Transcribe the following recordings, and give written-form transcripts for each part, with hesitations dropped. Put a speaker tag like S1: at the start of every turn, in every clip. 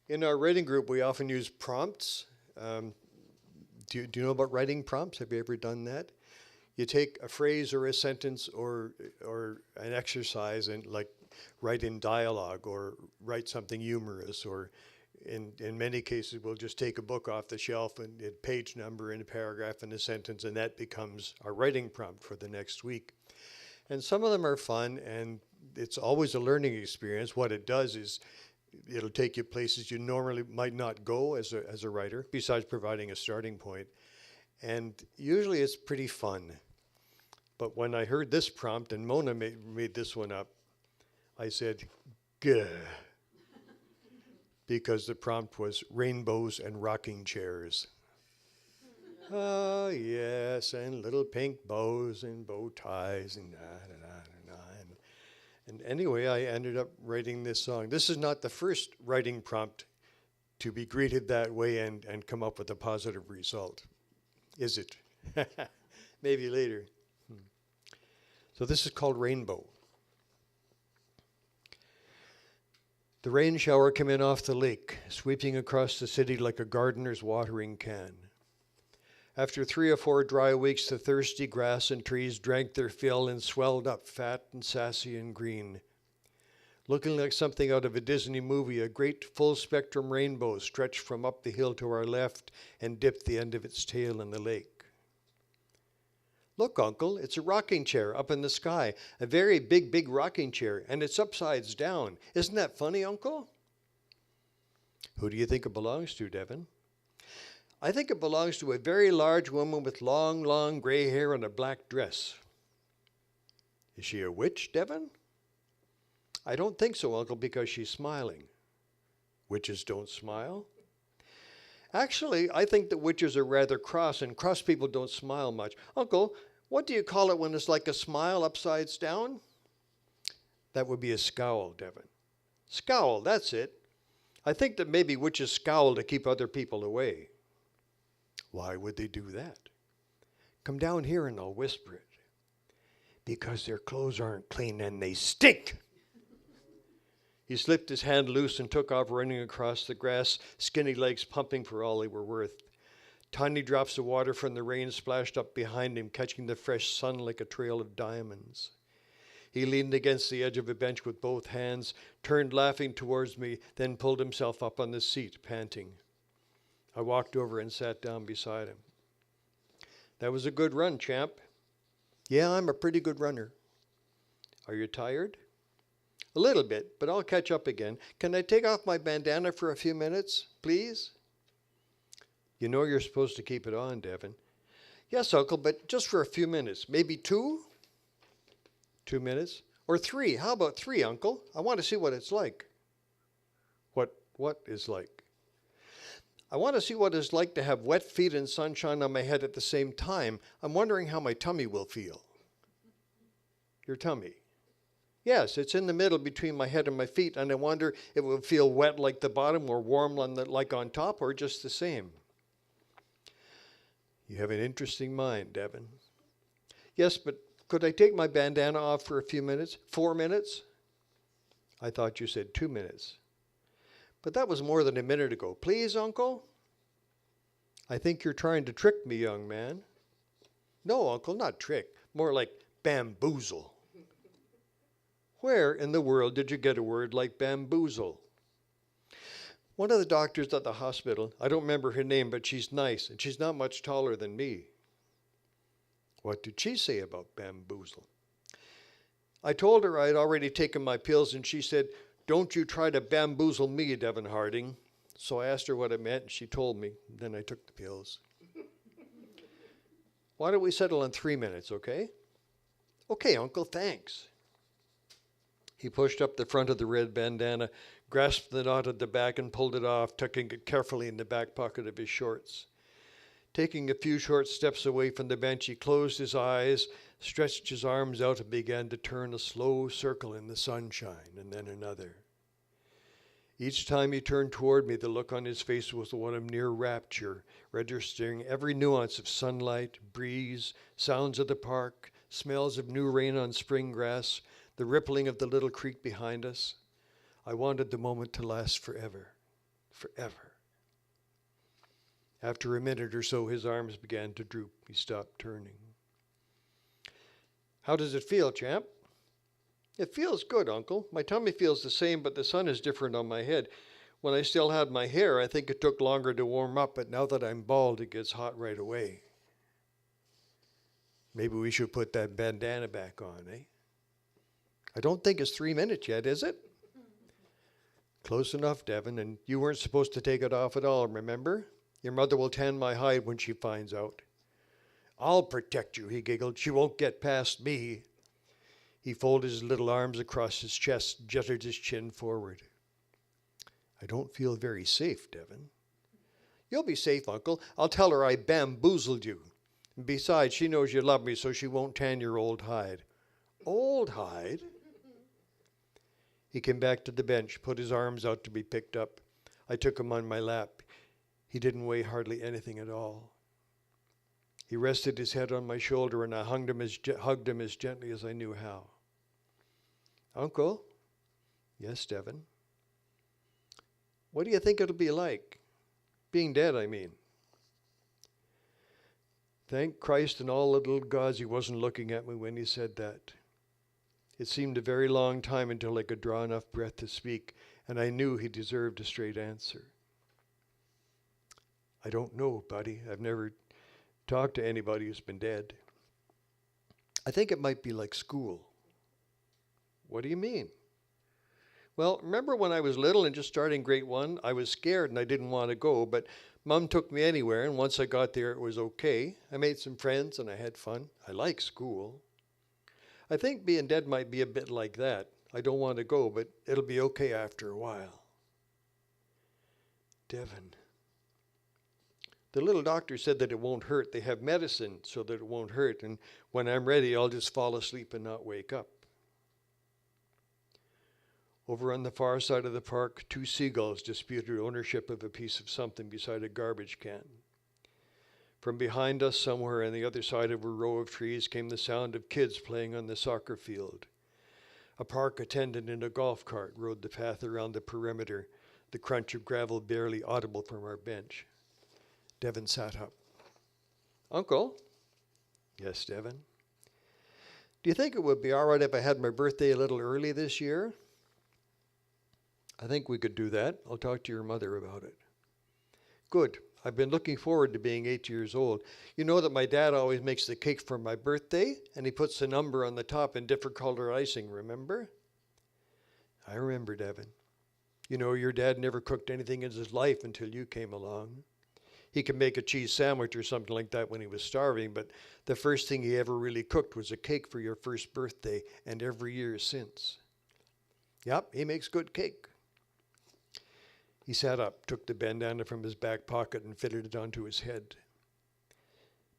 S1: In our writing group, we often use prompts. Do you know about writing prompts? Have you ever done that? You take a phrase or a sentence or an exercise and like write in dialogue or write something humorous, or in many cases we'll just take a book off the shelf and a page number and a paragraph and a sentence, and that becomes our writing prompt for the next week. And some of them are fun, and it's always a learning experience. What it does is it'll take you places you normally might not go as a writer, besides providing a starting point. And usually it's pretty fun. But when I heard this prompt, and Mona made this one up, I said, "Gah," because the prompt was rainbows and rocking chairs. Oh, yes, and little pink bows and bow ties and da-da-da-da-da. And anyway, I ended up writing this song. This is not the first writing prompt to be greeted that way and come up with a positive result, is it? Maybe later. So this is called Rainbow. The rain shower came in off the lake, sweeping across the city like a gardener's watering can. After 3 or 4 dry weeks, the thirsty grass and trees drank their fill and swelled up fat and sassy and green. Looking like something out of a Disney movie, a great full-spectrum rainbow stretched from up the hill to our left and dipped the end of its tail in the lake. Look, Uncle, it's a rocking chair up in the sky, a very big, big rocking chair, and it's upside down. Isn't that funny, Uncle? Who do you think it belongs to, Devin? I think it belongs to a very large woman with long, long gray hair and a black dress. Is she a witch, Devin? I don't think so, Uncle, because she's smiling. Witches don't smile. Actually, I think that witches are rather cross, and cross people don't smile much. Uncle, what do you call it when it's like a smile upside down? That would be a scowl, Devin. Scowl, that's it. I think that maybe witches scowl to keep other people away. Why would they do that? Come down here and I'll whisper it. Because their clothes aren't clean and they stink. He slipped his hand loose and took off running across the grass, skinny legs pumping for all they were worth. Tiny drops of water from the rain splashed up behind him, catching the fresh sun like a trail of diamonds. He leaned against the edge of a bench with both hands, turned laughing towards me, then pulled himself up on the seat, panting. I walked over and sat down beside him. That was a good run, champ. Yeah, I'm a pretty good runner. Are you tired? A little bit, but I'll catch up again. Can I take off my bandana for a few minutes, please? You know you're supposed to keep it on, Devin. Yes, Uncle, but just for a few minutes. Maybe 2? 2 minutes? Or 3? How about 3, Uncle? I want to see what it's like. What is like? I want to see what it's like to have wet feet and sunshine on my head at the same time. I'm wondering how my tummy will feel. Your tummy? Yes, it's in the middle between my head and my feet, and I wonder if it will feel wet like the bottom or warm like on top, or just the same. You have an interesting mind, Devin. Yes, but could I take my bandana off for a few minutes? 4 minutes? I thought you said 2 minutes. But that was more than a minute ago. Please, Uncle? I think you're trying to trick me, young man. No, Uncle, not trick. More like bamboozle. Where in the world did you get a word like bamboozle? One of the doctors at the hospital, I don't remember her name, but she's nice, and she's not much taller than me. What did she say about bamboozle? I told her I had already taken my pills, and she said, "Don't you try to bamboozle me, Devin Harding." So I asked her what it meant, and she told me. Then I took the pills. Why don't we settle on 3 minutes, okay? Okay, Uncle, thanks. He pushed up the front of the red bandana, grasped the knot at the back and pulled it off, tucking it carefully in the back pocket of his shorts. Taking a few short steps away from the bench, he closed his eyes, stretched his arms out and began to turn a slow circle in the sunshine, and then another. Each time he turned toward me, the look on his face was one of near rapture, registering every nuance of sunlight, breeze, sounds of the park, smells of new rain on spring grass, the rippling of the little creek behind us. I wanted the moment to last forever. forever. After a minute or so, his arms began to droop. He stopped turning. How does it feel, champ? It feels good, Uncle. My tummy feels the same, but the sun is different on my head. When I still had my hair, I think it took longer to warm up, but now that I'm bald, it gets hot right away. Maybe we should put that bandana back on, eh? I don't think it's 3 minutes yet, is it? Close enough, Devon, and you weren't supposed to take it off at all, remember? Your mother will tan my hide when she finds out. I'll protect you, he giggled. She won't get past me. He folded his little arms across his chest, jutted his chin forward. I don't feel very safe, Devon. You'll be safe, Uncle. I'll tell her I bamboozled you. Besides, she knows you love me, so she won't tan your old hide. Old hide? He came back to the bench, put his arms out to be picked up. I took him on my lap. He didn't weigh hardly anything at all. He rested his head on my shoulder, and I hugged him as gently as I knew how. Uncle? Yes, Devon? What do you think it'll be like? Being dead, I mean. Thank Christ and all the little gods he wasn't looking at me when he said that. It seemed a very long time until I could draw enough breath to speak, and I knew he deserved a straight answer. I don't know, buddy. I've never talked to anybody who's been dead. I think it might be like school. What do you mean? Well, remember when I was little and just starting grade 1, I was scared and I didn't want to go, but Mom took me anywhere, and once I got there, it was okay. I made some friends and I had fun. I like school. I think being dead might be a bit like that. I don't want to go, but it'll be okay after a while. Devon. The little doctor said that it won't hurt. They have medicine so that it won't hurt, and when I'm ready, I'll just fall asleep and not wake up. Over on the far side of the park, 2 seagulls disputed ownership of a piece of something beside a garbage can. From behind us, somewhere on the other side of a row of trees, came the sound of kids playing on the soccer field. A park attendant in a golf cart rode the path around the perimeter, the crunch of gravel barely audible from our bench. Devon sat up. Uncle? Yes, Devon? Do you think it would be all right if I had my birthday a little early this year? I think we could do that. I'll talk to your mother about it. Good. I've been looking forward to being 8 years old. You know that my dad always makes the cake for my birthday, and he puts the number on the top in different colored icing, remember? I remember, Devon. You know, your dad never cooked anything in his life until you came along. He could make a cheese sandwich or something like that when he was starving, but the first thing he ever really cooked was a cake for your first birthday, and every year since. Yep, he makes good cake. He sat up, took the bandana from his back pocket and fitted it onto his head.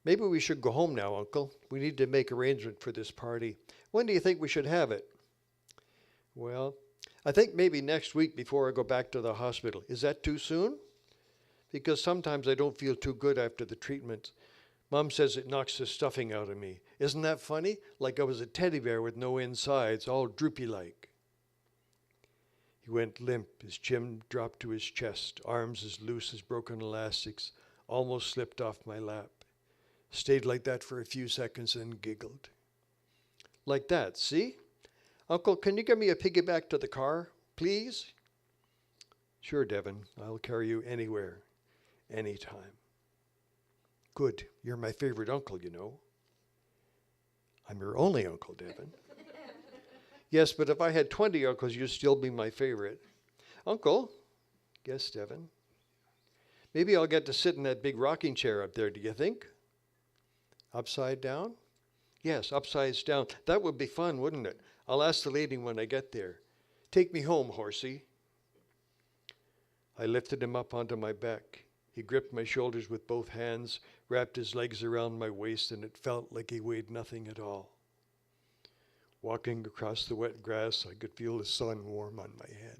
S1: Maybe we should go home now, Uncle. We need to make arrangement for this party. When do you think we should have it? Well, I think maybe next week before I go back to the hospital. Is that too soon? Because sometimes I don't feel too good after the treatment. Mom says it knocks the stuffing out of me. Isn't that funny? Like I was a teddy bear with no insides, all droopy-like. He went limp, his chin dropped to his chest, arms as loose as broken elastics, almost slipped off my lap. Stayed like that for a few seconds and giggled. Like that, see? Uncle, can you give me a piggyback to the car, please? Sure, Devon. I'll carry you anywhere, anytime. Good. You're my favorite uncle, you know. I'm your only uncle, Devon. Yes, but if I had 20 uncles, you'd still be my favorite. Uncle? Yes, Devon. Maybe I'll get to sit in that big rocking chair up there, do you think? Upside down? Yes, upside down. That would be fun, wouldn't it? I'll ask the lady when I get there. Take me home, horsey. I lifted him up onto my back. He gripped my shoulders with both hands, wrapped his legs around my waist, and it felt like he weighed nothing at all. Walking across the wet grass, I could feel the sun warm on my head.